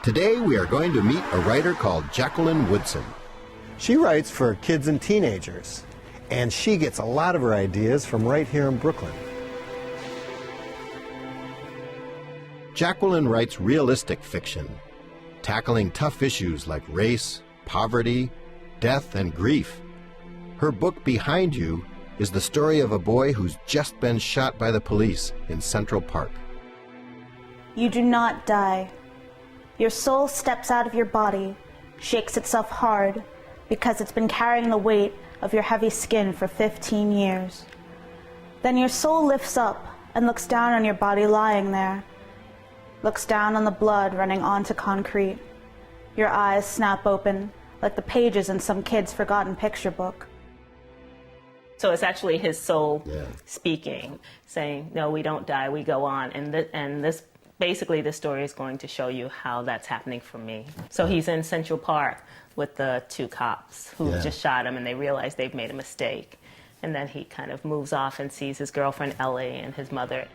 Today we are going to meet a writer called Jacqueline Woodson. She writes for kids and teenagers, and she gets a lot of her ideas from right here in Brooklyn. Jacqueline writes realistic fiction, tackling tough issues like race, poverty, death, and grief. Her book, Behind You, is the story of a boy who's just been shot by the police in Central Park. You do not die. Your soul steps out of your body, shakes itself hard, because it's been carrying the weight of your heavy skin for 15 years. Then your soul lifts up and looks down on your body lying there, looks down on the blood running onto concrete. Your eyes snap open like the pages in some kid's forgotten picture book. So it's actually his soul speaking, saying, no, we don't die, we go on. And this basically, the story is going to show you how that's happening for me. So he's in Central Park with the two cops who just shot him, and they realize they've made a mistake. And then he kind of moves off and sees his girlfriend, Ellie, and his mother.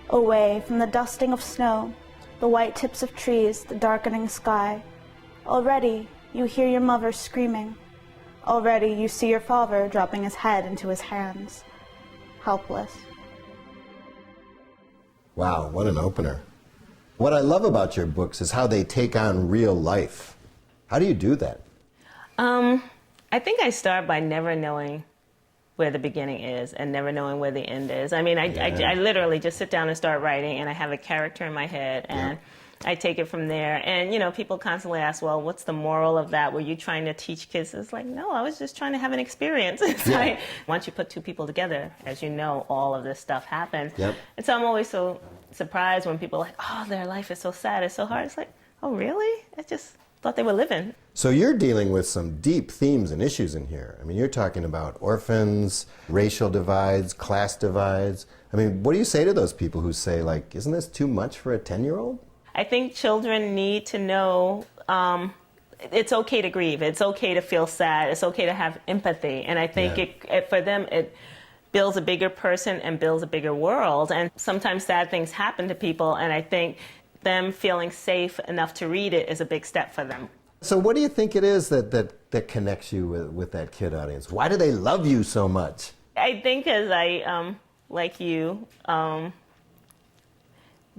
Away from the dusting of snow, the white tips of trees, the darkening sky. Already, you hear your mother screaming. Already, you see your father dropping his head into his hands, helpless. Wow, what an opener. What I love about your books is how they take on real life. How do you do that? I think I start by never knowing where the beginning is and never knowing where the end is. I mean, I literally just sit down and start writing, and I have a character in my head, and I take it from there. And, you know, people constantly ask, well, what's the moral of that? Were you trying to teach kids? It's like, no, I was just trying to have an experience. It's like, once you put two people together, as you know, all of this stuff happens. And so I'm always so surprised when people are like, oh, their life is so sad, it's so hard. It's like, oh, really? I just thought they were living. So you're dealing with some deep themes and issues in here. I mean, you're talking about orphans, racial divides, class divides. I mean, what do you say to those people who say, like, isn't this too much for a 10-year-old? I think children need to know it's okay to grieve. It's okay to feel sad. It's okay to have empathy. And I think for them, it builds a bigger person and builds a bigger world. And sometimes sad things happen to people, and I think them feeling safe enough to read it is a big step for them. So what do you think it is that connects you with that kid audience? Why do they love you so much? I think as I, like you,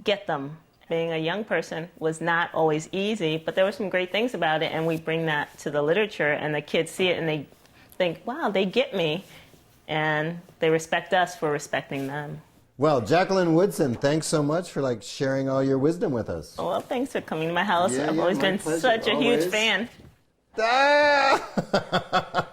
get them. Being a young person was not always easy, but there were some great things about it, and we bring that to the literature, and the kids see it and they think, wow, they get me, and they respect us for respecting them. Well, Jacqueline Woodson, thanks so much for sharing all your wisdom with us. Well, thanks for coming to my house. I've always been such a huge fan. Ah!